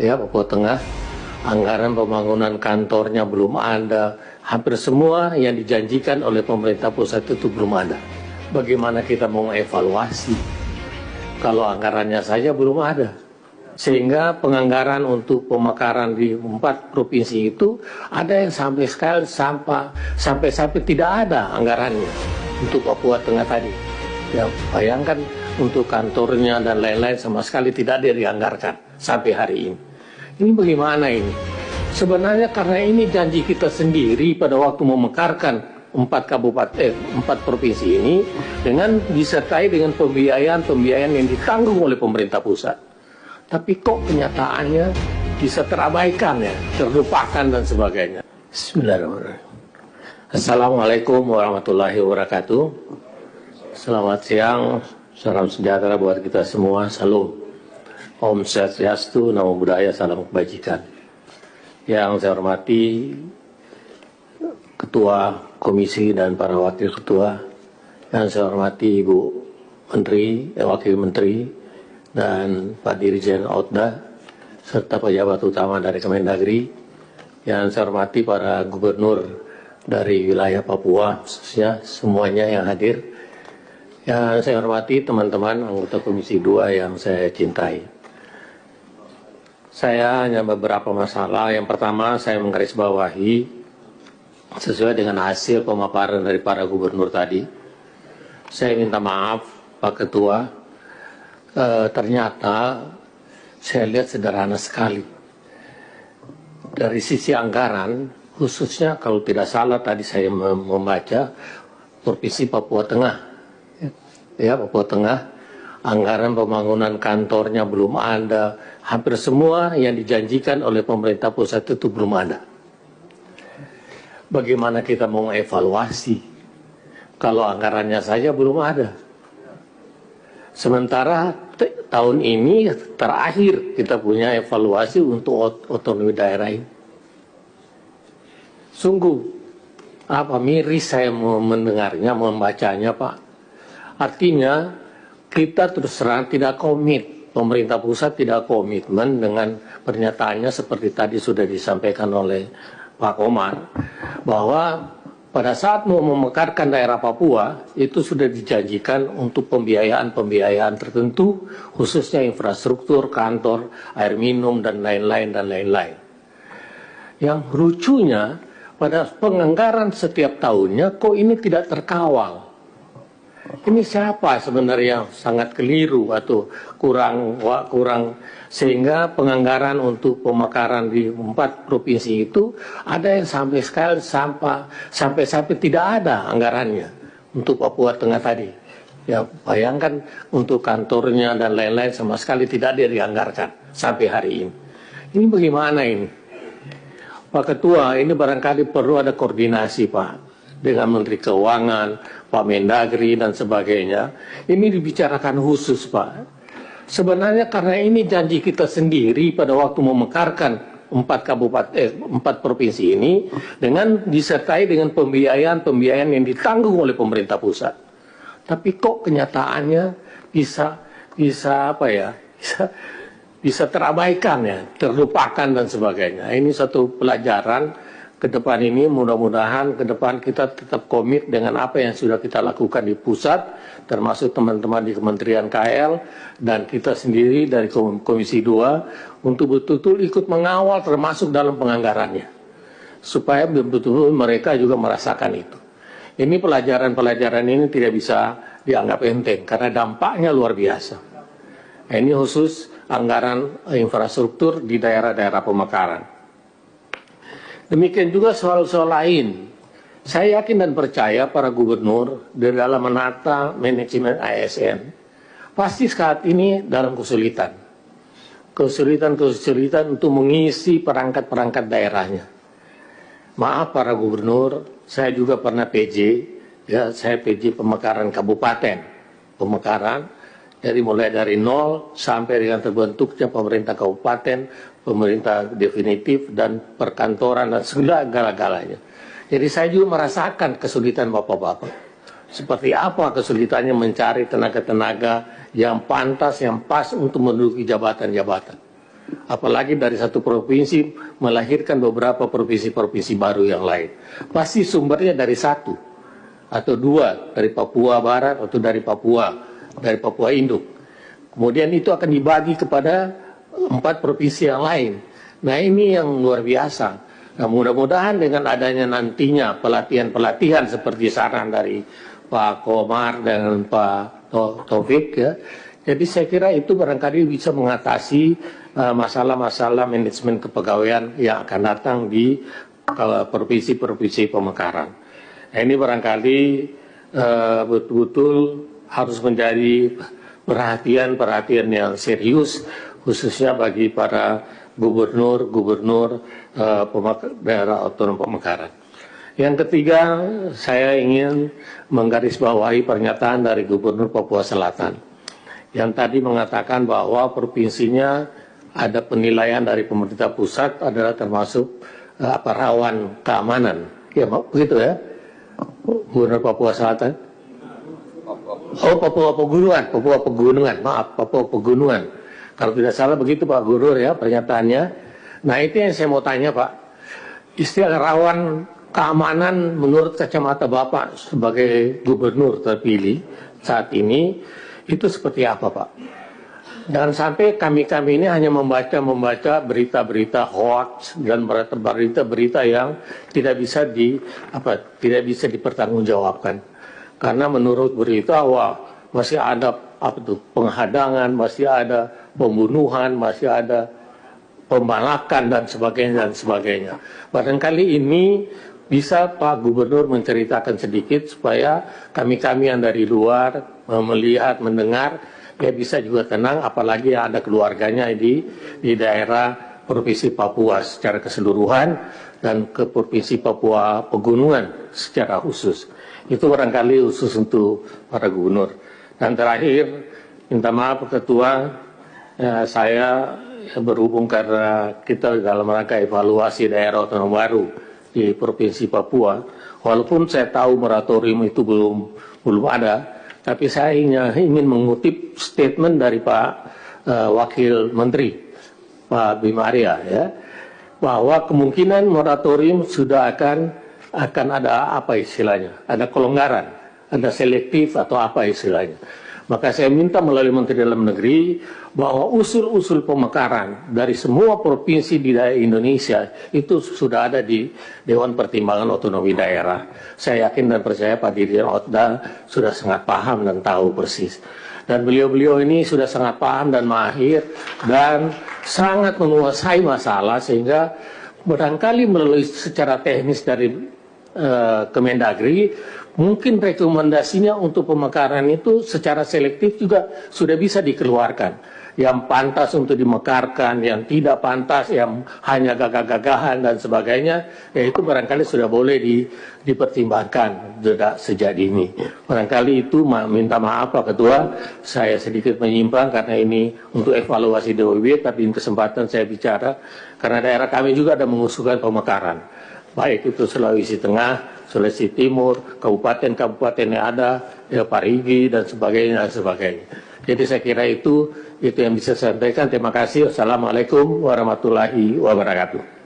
ya Papua Tengah, anggaran pembangunan kantornya belum ada, hampir semua yang dijanjikan oleh pemerintah pusat itu belum ada. Bagaimana kita mau evaluasi kalau anggarannya saja belum ada? Sehingga penganggaran untuk pemekaran di 4 provinsi itu ada yang sampai tidak ada anggarannya untuk Papua Tengah tadi. Ya, bayangkan untuk kantornya dan lain-lain sama sekali tidak ada dianggarkan sampai hari ini. Ini bagaimana ini? Sebenarnya karena ini janji kita sendiri pada waktu memekarkan 4 provinsi ini dengan disertai dengan pembiayaan yang ditanggung oleh pemerintah pusat. Tapi kok kenyataannya bisa terabaikan ya, terlupakan dan sebagainya. Bismillahirrahmanirrahim. Assalamualaikum warahmatullahi wabarakatuh. Selamat siang, salam sejahtera buat kita semua. Salam. Om Swastiastu, Namo Buddhaya, salam kebajikan. Yang saya hormati Ketua Komisi dan para Wakil Ketua, yang saya hormati Ibu Menteri, Wakil Menteri, dan Pak Dirjen Otda, serta pejabat utama dari Kemendagri, yang saya hormati para gubernur dari wilayah Papua, khususnya semuanya yang hadir, yang saya hormati teman-teman anggota Komisi 2 yang saya cintai. Saya hanya beberapa masalah. Yang pertama, saya menggarisbawahi sesuai dengan hasil pemaparan dari para gubernur tadi. Saya minta maaf, Pak Ketua, ternyata saya lihat sederhana sekali. Dari sisi anggaran, khususnya kalau tidak salah tadi saya membaca Provinsi Papua Tengah. Ya, Papua Tengah, anggaran pembangunan kantornya belum ada. Hampir semua yang dijanjikan oleh pemerintah pusat itu belum ada. Bagaimana kita mau evaluasi kalau anggarannya saja belum ada? Sementara tahun ini terakhir kita punya evaluasi untuk otonomi daerah ini. Sungguh miris saya mendengarnya, membacanya, Pak. Artinya kita terus terang tidak komit, pemerintah pusat tidak komitmen dengan pernyataannya seperti tadi sudah disampaikan oleh Pak Komar, bahwa pada saat mau memekarkan daerah Papua, itu sudah dijanjikan untuk pembiayaan tertentu, khususnya infrastruktur, kantor, air minum, dan lain-lain. Yang lucunya, pada penganggaran setiap tahunnya, kok ini tidak terkawal? Ini siapa sebenarnya yang sangat keliru atau kurang sehingga penganggaran untuk pemekaran di 4 provinsi itu ada yang sampai tidak ada anggarannya untuk Papua Tengah tadi. Ya, bayangkan untuk kantornya dan lain-lain sama sekali tidak ada dianggarkan sampai hari ini. Ini bagaimana ini? Pak Ketua, ini barangkali perlu ada koordinasi, Pak, dengan Menteri Keuangan, Pak Mendagri, dan sebagainya. Ini dibicarakan khusus, Pak. Sebenarnya karena ini janji kita sendiri pada waktu memekarkan 4 provinsi ini dengan disertai dengan pembiayaan yang ditanggung oleh pemerintah pusat. Tapi kok kenyataannya bisa terabaikan ya, terlupakan dan sebagainya. Ini satu pelajaran ke depan ini, mudah-mudahan ke depan kita tetap komit dengan apa yang sudah kita lakukan di pusat, termasuk teman-teman di Kementerian KL, dan kita sendiri dari Komisi 2, untuk betul-betul ikut mengawal termasuk dalam penganggarannya. Supaya betul-betul mereka juga merasakan itu. Ini pelajaran-pelajaran ini tidak bisa dianggap enteng, karena dampaknya luar biasa. Ini khusus anggaran infrastruktur di daerah-daerah pemekaran. Demikian juga soal-soal lain. Saya yakin dan percaya para gubernur di dalam menata manajemen ASN pasti saat ini dalam kesulitan untuk mengisi perangkat-perangkat daerahnya. Maaf para gubernur, saya juga pernah PJ, ya, saya PJ pemekaran kabupaten, mulai dari nol sampai dengan terbentuknya pemerintah kabupaten, pemerintah definitif, dan perkantoran, dan segala-galanya. Jadi saya juga merasakan kesulitan bapak-bapak. Seperti apa kesulitannya mencari tenaga-tenaga yang pantas, yang pas untuk menduduki jabatan-jabatan. Apalagi dari satu provinsi melahirkan beberapa provinsi-provinsi baru yang lain. Pasti sumbernya dari satu atau dua, dari Papua Barat atau dari Papua Induk. Kemudian itu akan dibagi kepada 4 provinsi yang lain. Nah ini yang luar biasa. Nah mudah-mudahan dengan adanya nantinya pelatihan-pelatihan seperti saran dari Pak Komar dan Pak Taufik ya. Jadi saya kira itu barangkali bisa mengatasi masalah-masalah manajemen kepegawaian yang akan datang di provinsi-provinsi pemekaran. Nah, ini barangkali betul-betul harus menjadi perhatian yang serius khususnya bagi para gubernur daerah otonom pemekaran. Yang ketiga, saya ingin menggarisbawahi pernyataan dari Gubernur Papua Selatan yang tadi mengatakan bahwa provinsinya ada penilaian dari pemerintah pusat adalah termasuk rawan keamanan. Ya, begitu ya, Gubernur Papua Selatan. Oh, Papua Pegunungan, maaf, Papua Pegunungan. Kalau tidak salah begitu Pak Gubernur ya pernyataannya. Nah itu yang saya mau tanya Pak. Istilah rawan keamanan menurut kacamata Bapak sebagai gubernur terpilih saat ini itu seperti apa Pak? Jangan sampai kami ini hanya membaca berita-berita hoax dan berita-berita yang tidak bisa dipertanggungjawabkan. Karena menurut berita masih ada penghadangan, masih ada pembunuhan, masih ada pembalakan dan sebagainya. Barangkali ini bisa Pak Gubernur menceritakan sedikit supaya kami yang dari luar melihat, mendengar, ya bisa juga tenang, apalagi ada keluarganya di daerah Provinsi Papua secara keseluruhan dan ke Provinsi Papua Pegunungan secara khusus. Itu barangkali khusus untuk para gubernur. Dan terakhir, minta maaf Ketua, saya berhubung karena kita dalam rangka evaluasi daerah otonom baru di Provinsi Papua, walaupun saya tahu moratorium itu belum ada, tapi saya ingin mengutip statement dari Pak Wakil Menteri Pak Bima Arya ya, bahwa kemungkinan moratorium sudah akan ada ada kelonggaran, ada selektif atau apa istilahnya. Maka saya minta melalui Menteri Dalam Negeri bahwa usul-usul pemekaran dari semua provinsi di daerah Indonesia itu sudah ada di Dewan Pertimbangan Otonomi Daerah. Saya yakin dan percaya Pak Dirjen Otda sudah sangat paham dan tahu persis. Dan beliau-beliau ini sudah sangat paham dan mahir dan sangat menguasai masalah sehingga barangkali melalui secara teknis dari Kemendagri mungkin rekomendasinya untuk pemekaran itu secara selektif juga sudah bisa dikeluarkan. Yang pantas untuk dimekarkan, yang tidak pantas, yang hanya gagah-gagahan dan sebagainya, ya itu barangkali sudah boleh dipertimbangkan sejak dini. Barangkali itu minta maaf Pak Ketua, saya sedikit menyimpang karena ini untuk evaluasi DWB, tapi di kesempatan saya bicara karena daerah kami juga ada mengusulkan pemekaran. Baik itu Sulawesi Tengah, Sulawesi Timur, kabupaten-kabupaten yang ada, ya Parigi dan sebagainya. Jadi saya kira itu yang bisa saya sampaikan. Terima kasih. Wassalamualaikum warahmatullahi wabarakatuh.